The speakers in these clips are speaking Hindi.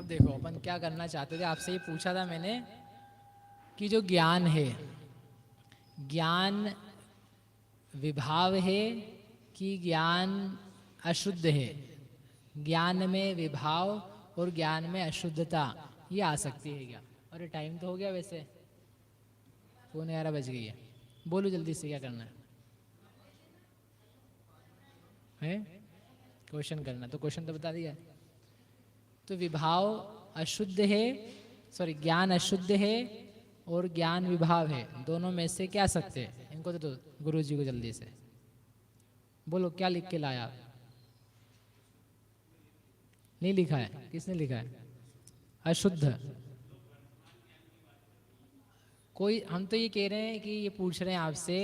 देखो अपन क्या करना चाहते थे, आपसे ये पूछा था मैंने कि जो ज्ञान है, ज्ञान विभाव है कि ज्ञान अशुद्ध है। ज्ञान में विभाव और ज्ञान में अशुद्धता ये आ सकती है क्या? और ये टाइम तो हो गया वैसे, 11:15 बज गई है। बोलो जल्दी से क्या करना है? क्वेश्चन करना, तो क्वेश्चन तो बता दिया। तो विभाव अशुद्ध है, सॉरी ज्ञान अशुद्ध है और ज्ञान विभाव है, दोनों में से क्या सत्य है? इनको तो गुरु जी को जल्दी से बोलो, क्या लिख के लाया आप? नहीं लिखा है? किसने लिखा है? अशुद्ध। कोई, हम तो ये कह रहे हैं कि ये पूछ रहे हैं आपसे,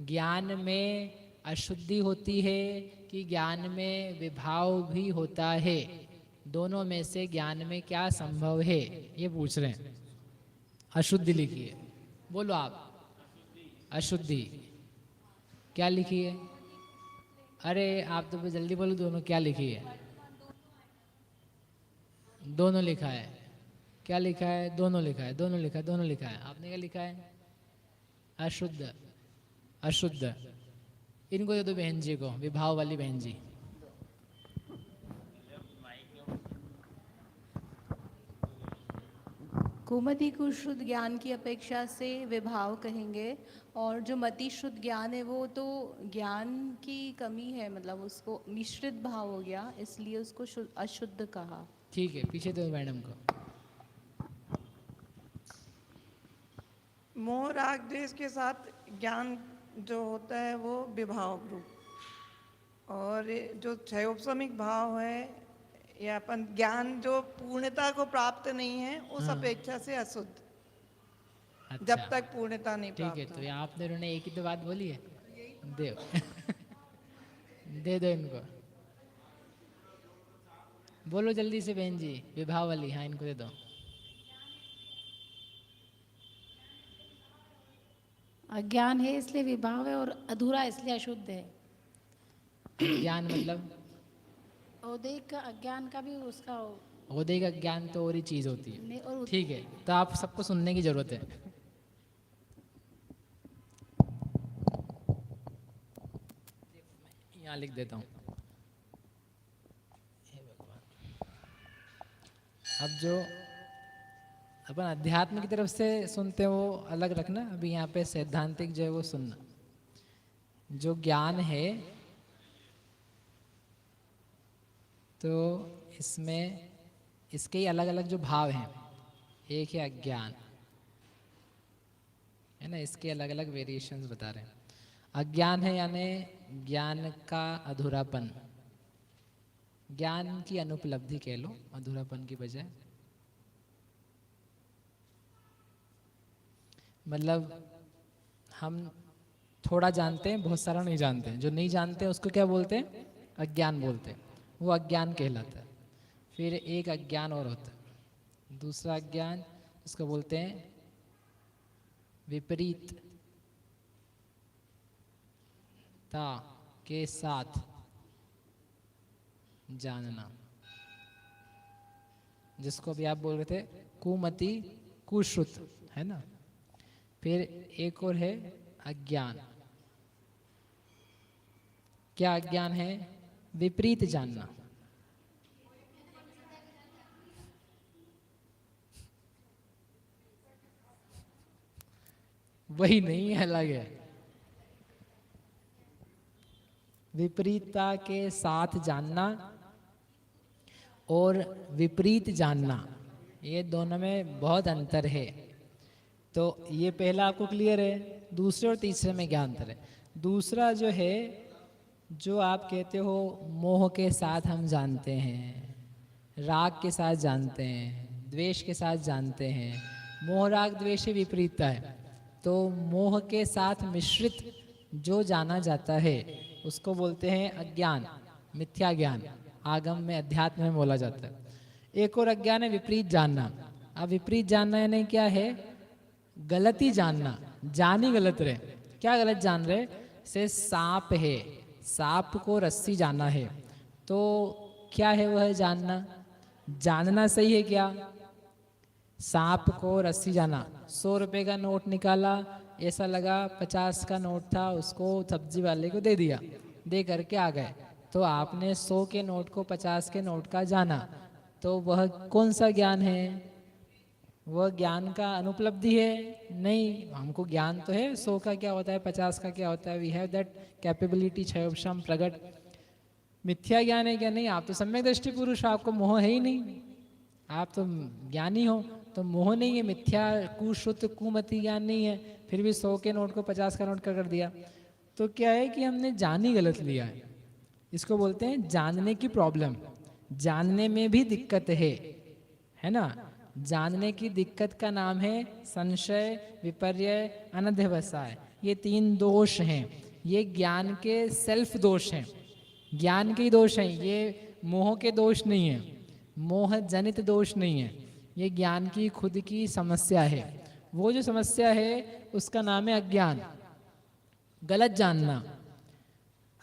ज्ञान में अशुद्धि होती है कि ज्ञान में विभाव भी होता है, दोनों में से ज्ञान में क्या संभव है, ये पूछ रहे हैं। अशुद्धि लिखिए, बोलो आप। अशुद्धि क्या लिखी है? अरे आप तो जल्दी बोलो, दोनों क्या लिखी है? दोनों लिखा है। क्या लिखा है? दोनों लिखा है, दोनों लिखा है, दोनों लिखा है। आपने क्या लिखा है? अशुद्ध। अशुद्ध। इनको दे दो बहन जी को, विभाव वाली बहन जी। कुमति को शुद्ध ज्ञान की अपेक्षा से विभाव कहेंगे, और जो मति शुद्ध ज्ञान है वो तो ज्ञान की कमी है, मतलब उसको मिश्रित भाव हो गया, इसलिए उसको अशुद्ध कहा। ठीक है, पीछे दो मैडम को। मोह राग द्वेष के साथ ज्ञान जो होता है वो विभाव रूप, और जो क्षयोपशमिक भाव है या अपन ज्ञान जो पूर्णता को प्राप्त नहीं है उस हाँ। अपेक्षा से अशुद्ध, अच्छा, जब तक पूर्णता नहीं ठीक है। प्राप्त तो हो। आप दोनों ने एक ही तो बात बोली है, दे दे दो इनको। बोलो जल्दी से बहन जी, विभाव वाली। हाँ, इनको दे दो। अज्ञान है इसलिए विभाव है, और अधूरा इसलिए अशुद्ध है। ज्ञान मतलब औदेक का अज्ञान का भी उसका ओहदे का ज्ञान तो और ही चीज होती है। नहीं, और ठीक है, तो आप सबको सुनने की जरूरत है। यहाँ लिख देता हूँ। हे भगवान। अब जो अपन अध्यात्म की तरफ से सुनते हैं वो अलग रखना, अभी यहाँ पे सैद्धांतिक जो है वो सुनना। जो ज्ञान है तो इसमें इसके ही अलग अलग जो भाव हैं। एक है अज्ञान, है ना, इसके अलग अलग वेरिएशंस बता रहे हैं। अज्ञान है यानी ज्ञान का अधूरापन, ज्ञान की अनुपलब्धि कह लो अधूरापन की बजाय। मतलब हम थोड़ा जानते हैं, बहुत सारा नहीं जानते हैं। जो नहीं जानते हैं उसको क्या बोलते हैं? अज्ञान बोलते हैं। वो अज्ञान कहलाता है। फिर एक अज्ञान और होता है, दूसरा अज्ञान, उसको बोलते हैं विपरीतता के साथ जानना, जिसको भी आप बोल रहे थे कुमति कुश्रुत, है ना। फिर एक और है अज्ञान। क्या अज्ञान है? विपरीत जानना। वही नहीं है, अलग है। विपरीतता के साथ जानना और विपरीत जानना, ये दोनों में बहुत अंतर है। तो ये पहला आपको क्लियर है। दूसरे और तीसरे में क्या अंतर है? दूसरा जो है, जो आप कहते हो मोह के साथ हम जानते हैं, राग के साथ जानते हैं, द्वेष के साथ जानते हैं। मोह राग द्वेष ही विपरीतता है। तो मोह के साथ मिश्रित जो जाना जाता है उसको बोलते हैं अज्ञान, मिथ्या ज्ञान। आगम में, अध्यात्म में बोला जाता है। एक और अज्ञान है विपरीत जानना। अब विपरीत जानना यानी क्या है? गलत ही जानना, जान ही गलत रहे। क्या गलत जान रहे? से सांप है, सांप को रस्सी जानना है, तो क्या है वह जानना? जानना सही है क्या? सांप को रस्सी जाना, 100 रुपए का नोट निकाला, ऐसा लगा 50 का नोट था, उसको सब्जी वाले को दे दिया, दे करके आ गए। तो आपने 100 के नोट को 50 के नोट का जाना, तो वह कौन सा ज्ञान है? वह ज्ञान का अनुपलब्धि है? नहीं, हमको ज्ञान तो है 100 का क्या होता है, 50 का क्या होता है, वी हैव दैट कैपेबिलिटी, क्षयोपशम प्रगट। मिथ्या ज्ञान है क्या? नहीं, आप तो सम्यक दृष्टि पुरुष, आपको मोह है ही नहीं, आप तो ज्ञानी हो, तो मोह नहीं है। मिथ्या कुश्रुत कुमति ज्ञान नहीं है, फिर भी 100 के नोट को 50 का नोट कर दिया। तो क्या है कि हमने जान ही गलत लिया है। इसको बोलते हैं जानने की प्रॉब्लम। जानने में भी दिक्कत है ना। जानने की दिक्कत का नाम है संशय, विपर्य, अनध्यवसाय। ये 3 दोष हैं। ये ज्ञान के सेल्फ दोष हैं, ज्ञान के दोष हैं, ये मोह के दोष नहीं है, मोह जनित दोष नहीं है, ये ज्ञान की खुद की समस्या है। वो जो समस्या है उसका नाम है अज्ञान, गलत जानना,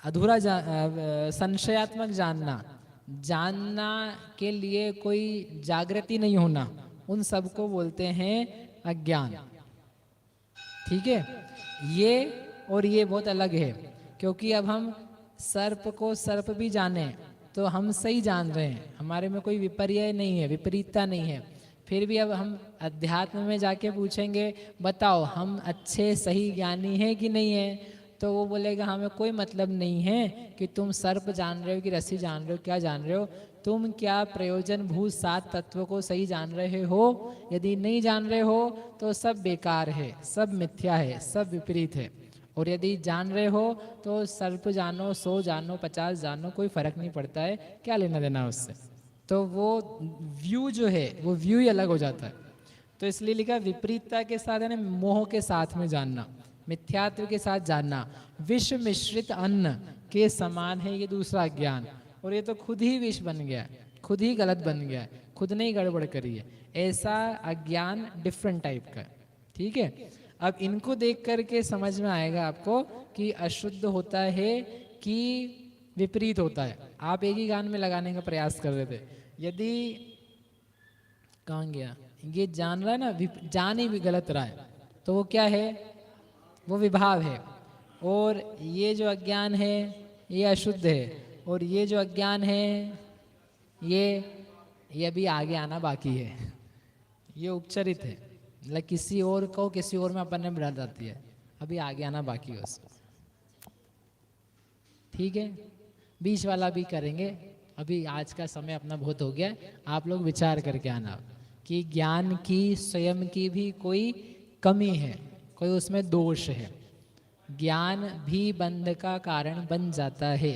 अधूरा संशयात्मक जानना, जानना के लिए कोई जागृति नहीं होना, उन सब को बोलते हैं अज्ञान। ठीक है, ये और ये बहुत अलग है, क्योंकि अब हम सर्प को सर्प भी जाने तो हम सही जान रहे हैं, हमारे में कोई विपर्य नहीं है, विपरीतता नहीं है। फिर भी अब हम अध्यात्म में जाके पूछेंगे बताओ हम अच्छे सही ज्ञानी हैं कि नहीं है, तो वो बोलेगा हमें कोई मतलब नहीं है कि तुम सर्प जान रहे हो कि रस्सी जान रहे हो, क्या जान रहे हो, तुम क्या प्रयोजन भूत 7 तत्वों को सही जान रहे हो? यदि नहीं जान रहे हो तो सब बेकार है, सब मिथ्या है, सब विपरीत है। और यदि जान रहे हो तो सर्प जानो, 100 जानो, 50 जानो, कोई फर्क नहीं पड़ता है, क्या लेना देना उससे। तो वो व्यू जो है वो व्यू ही अलग हो जाता है। तो इसलिए लिखा विपरीतता के साथ है ना, मोह के साथ में जानना, मिथ्यात्व के साथ जानना, विष मिश्रित अन्न के समान है ये दूसरा ज्ञान। और ये तो खुद ही विष बन गया है, खुद ही गलत बन गया है, खुद ने ही गड़बड़ करी है। ऐसा अज्ञान डिफरेंट टाइप का है। ठीक है, अब इनको देख करके समझ में आएगा आपको कि अशुद्ध होता है कि विपरीत होता है। आप एक ही गान में लगाने का प्रयास कर रहे थे। यदि कहाँ गया, ये जान रहा है ना, जान ही भी गलत रहा है, तो वो क्या है? वो विभाव है। और ये जो अज्ञान है ये अशुद्ध है, और ये जो अज्ञान है ये अभी आगे आना बाकी है, ये उपचरित है, मतलब किसी और को किसी और में अपन ने बढ़ा जाती है, अभी आगे आना बाकी है उसको। ठीक है, बीच वाला भी करेंगे। अभी आज का समय अपना बहुत हो गया है, आप लोग विचार करके आना कि ज्ञान की स्वयं की भी कोई कमी है, कोई उसमें दोष है। ज्ञान भी बंध का कारण बन जाता है।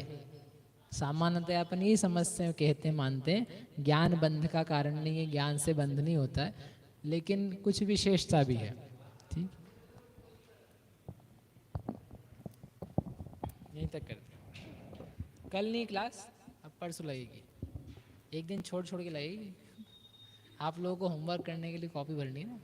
सामान्यतः अपन ये समझते कहते मानते हैं ज्ञान बंध का कारण नहीं है, ज्ञान से बंध नहीं होता है, लेकिन कुछ विशेषता भी है। ठीक, यहीं तक करते हैं। कल नहीं क्लास, अब परसों लगेगी, एक दिन छोड़ छोड़ के लगेगी। आप लोगों को होमवर्क करने के लिए कॉपी भरनी है ना।